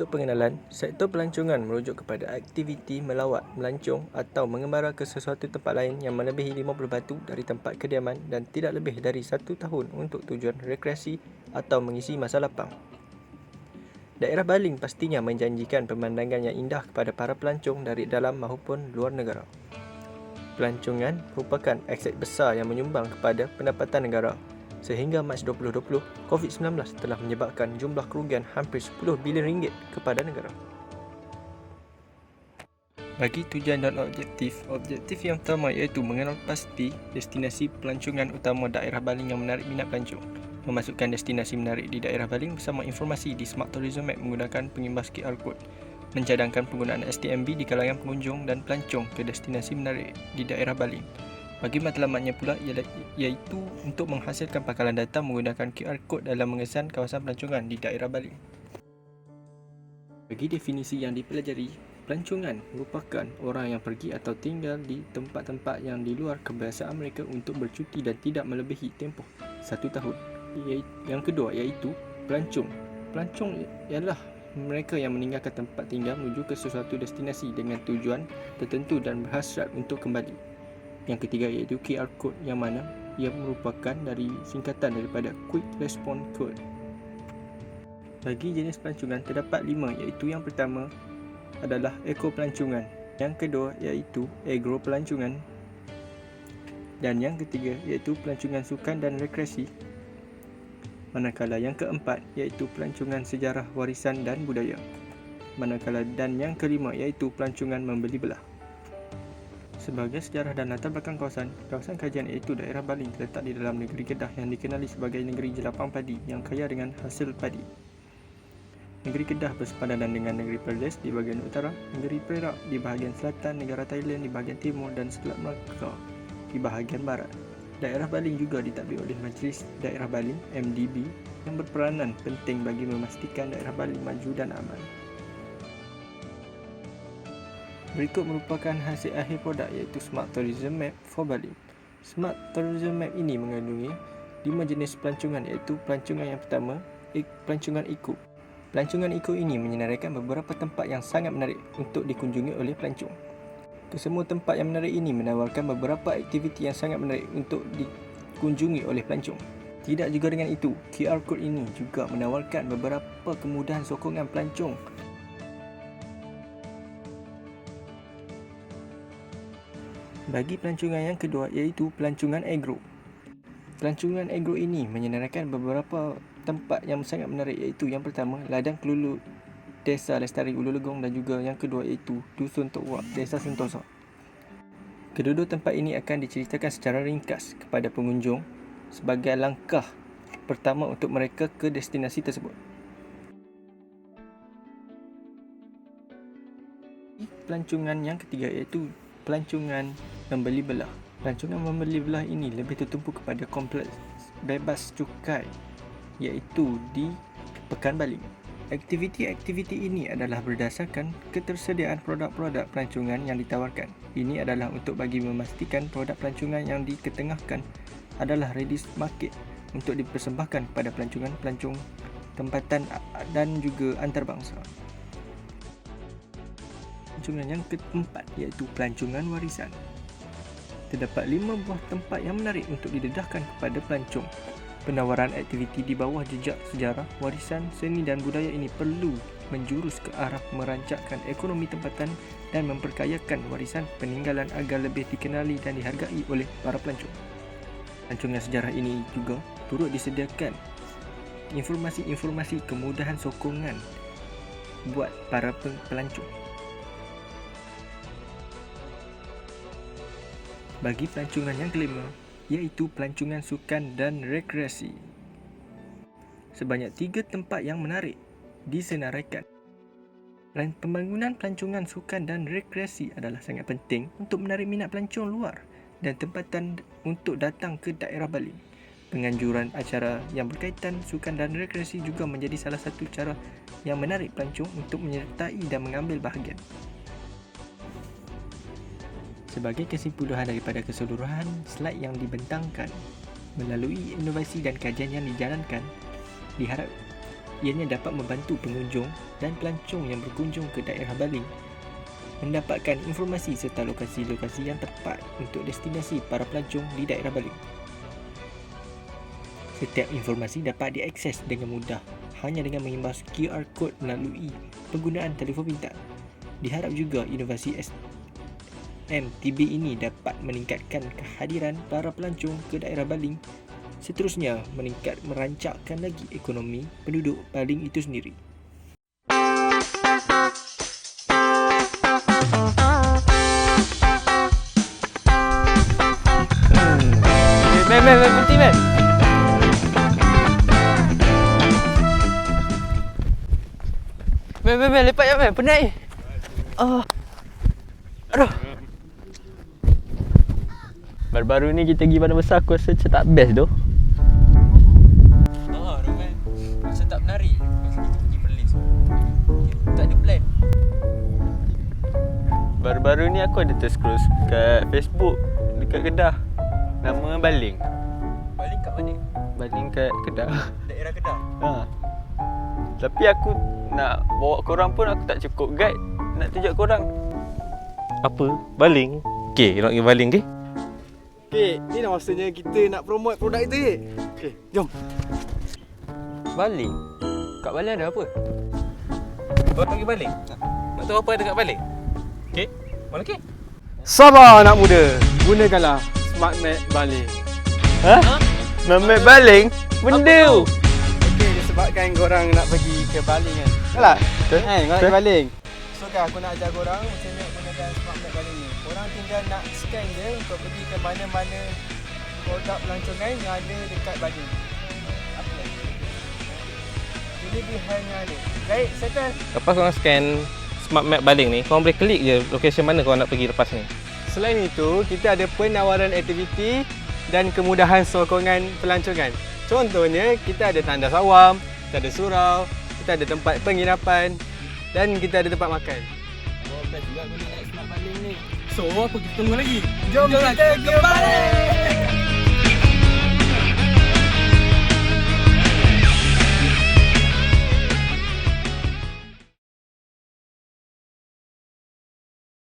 Untuk pengenalan, sektor pelancongan merujuk kepada aktiviti melawat, melancong atau mengembara ke sesuatu tempat lain yang melebihi 50 batu dari tempat kediaman dan tidak lebih dari 1 tahun untuk tujuan rekreasi atau mengisi masa lapang. Daerah baling pastinya menjanjikan pemandangan yang indah kepada para pelancong dari dalam maupun luar negara. Pelancongan merupakan aset besar yang menyumbang kepada pendapatan negara. Sehingga Mac 2020, COVID-19 telah menyebabkan jumlah kerugian hampir 10 bilion ringgit kepada negara. Bagi tujuan dan objektif yang pertama iaitu mengenal pasti destinasi pelancongan utama daerah baling yang menarik minat pelancong. Memasukkan destinasi menarik di daerah baling bersama informasi di Smart Tourism Map menggunakan pengimbas QR Code. Mencadangkan penggunaan STMB di kalangan pengunjung dan pelancong ke destinasi menarik di daerah baling. Bagi matlamatnya pula iaitu untuk menghasilkan pakalan data menggunakan QR Code dalam mengesan kawasan pelancongan di daerah baling. Bagi definisi yang dipelajari, pelancongan merupakan orang yang pergi atau tinggal di tempat-tempat yang di luar kebiasaan mereka untuk bercuti dan tidak melebihi tempoh 1 tahun. Yang kedua iaitu pelancong. Pelancong ialah mereka yang meninggalkan tempat tinggal menuju ke sesuatu destinasi dengan tujuan tertentu dan berhasrat untuk kembali. Yang ketiga iaitu QR Code yang mana ia merupakan dari singkatan daripada Quick Response Code. Bagi jenis pelancongan terdapat 5 iaitu yang pertama adalah Eco Pelancongan, yang kedua iaitu Agro Pelancongan dan yang ketiga iaitu Pelancongan Sukan dan Rekreasi. Manakala yang keempat iaitu Pelancongan Sejarah Warisan dan Budaya. Dan yang kelima iaitu Pelancongan Membeli Belah. Sebagai sejarah dan latar belakang kawasan kajian iaitu daerah baling terletak di dalam negeri Kedah yang dikenali sebagai negeri jelapang padi yang kaya dengan hasil padi. Negeri Kedah bersepadan dengan negeri Perlis di bahagian utara, negeri Perak di bahagian selatan, negara Thailand di bahagian timur dan Selat Melaka di bahagian barat. Daerah baling juga ditadbir oleh Majlis Daerah Baling (MDB) yang berperanan penting bagi memastikan daerah baling maju dan aman. Berikut merupakan hasil akhir produk iaitu Smart Tourism Map for Baling. Smart Tourism Map ini mengandungi 5 jenis pelancongan iaitu pelancongan yang pertama, pelancongan eco. Pelancongan eco ini menyenaraikan beberapa tempat yang sangat menarik untuk dikunjungi oleh pelancong. Kesemua tempat yang menarik ini menawarkan beberapa aktiviti yang sangat menarik untuk dikunjungi oleh pelancong. Tidak juga dengan itu, QR Code ini juga menawarkan beberapa kemudahan sokongan pelancong. Bagi pelancongan yang kedua iaitu pelancongan agro. Pelancongan agro ini menyenaraikan beberapa tempat yang sangat menarik iaitu yang pertama Ladang Kelulu, Desa Lestari Ulu Legong dan juga yang kedua iaitu Dusun Tok Wak, Desa Sentosa. Kedua-dua tempat ini akan diceritakan secara ringkas kepada pengunjung sebagai langkah pertama untuk mereka ke destinasi tersebut. Pelancongan yang ketiga iaitu pelancongan membeli belah. Pelancongan membeli belah ini lebih tertumpu kepada kompleks bebas cukai iaitu di Pekan Baling. Aktiviti-aktiviti ini adalah berdasarkan ketersediaan produk-produk pelancongan yang ditawarkan. Ini adalah untuk bagi memastikan produk pelancongan yang diketengahkan adalah ready market untuk dipersembahkan kepada pelancongan-pelancong tempatan dan juga antarabangsa. Pelancongan yang keempat iaitu pelancongan warisan. Terdapat 5 buah tempat yang menarik untuk didedahkan kepada pelancong. Penawaran aktiviti di bawah jejak sejarah, warisan, seni dan budaya ini perlu menjurus ke arah merancangkan ekonomi tempatan dan memperkayakan warisan peninggalan agar lebih dikenali dan dihargai oleh para pelancong. Pelancongan sejarah ini juga turut disediakan informasi-informasi kemudahan sokongan buat para pelancong. Bagi pelancongan yang kelima iaitu pelancongan sukan dan rekreasi. Sebanyak 3 tempat yang menarik disenaraikan. Pembangunan pelancongan sukan dan rekreasi adalah sangat penting untuk menarik minat pelancong luar dan tempatan untuk datang ke daerah baling. Penganjuran acara yang berkaitan sukan dan rekreasi juga menjadi salah satu cara yang menarik pelancong untuk menyertai dan mengambil bahagian. Sebagai kesimpulan daripada keseluruhan slide yang dibentangkan, melalui inovasi dan kajian yang dijalankan, Ianya dapat membantu pengunjung dan pelancong yang berkunjung ke daerah baling mendapatkan informasi serta lokasi-lokasi yang tepat untuk destinasi para pelancong di daerah baling. Setiap informasi dapat diakses dengan mudah hanya dengan mengimbas QR Code melalui penggunaan telefon pintar. Diharap juga inovasi SMTB ini dapat meningkatkan kehadiran para pelancong ke daerah baling, seterusnya merancangkan lagi ekonomi penduduk baling itu sendiri. Men, berhenti men. Men, lepak ya men, penat ni. Aduh. Baru-baru ni kita pergi Padang Besar, aku rasa macam tak best tu. Roman. Macam tak menarik. Masa kita pergi Perlis. Tak ada plan. Baru-baru ni aku ada terscroll kat Facebook dekat Kedah. Nama Baling. Baling kat mana? Baling kat Kedah. Daerah Kedah. Tapi aku nak bawa korang pun aku tak cukup guide. Nak tunjuk korang. Apa? Baling? Okey, nak pergi baling ke? Okay, ni dah masanya kita nak promote produk kita. Okay, jom. Baling? Kat Baling ada apa? Kau nak pergi baling? Nak tahu apa ada kat baling? Okey, mana okey? Sabar anak muda. Gunakanlah Smart Mat Baling. Mamat Baling? Benda tu? Okay, disebabkan korang nak pergi ke Baling kan. Yalah. Korang nak ke Baling. So kan aku nak ajar korang macam mana gunakan Smart Mat Baling ni. Korang tinggal nak scan je untuk pergi ke mana-mana produk pelancongan yang ada dekat Baling. Apa lagi? Kelebihan yang ada. Baik, settle. Lepas korang scan Smart Map Baling ni, korang boleh klik je location mana korang nak pergi lepas ni. Selain itu, kita ada penawaran aktiviti dan kemudahan sokongan pelancongan. Contohnya, kita ada tandas awam, kita ada surau, kita ada tempat penginapan dan kita ada tempat makan. Oh, best juga guna Smart Baling ni. So, apa kita tunggu lagi? Jom kita ke Baling!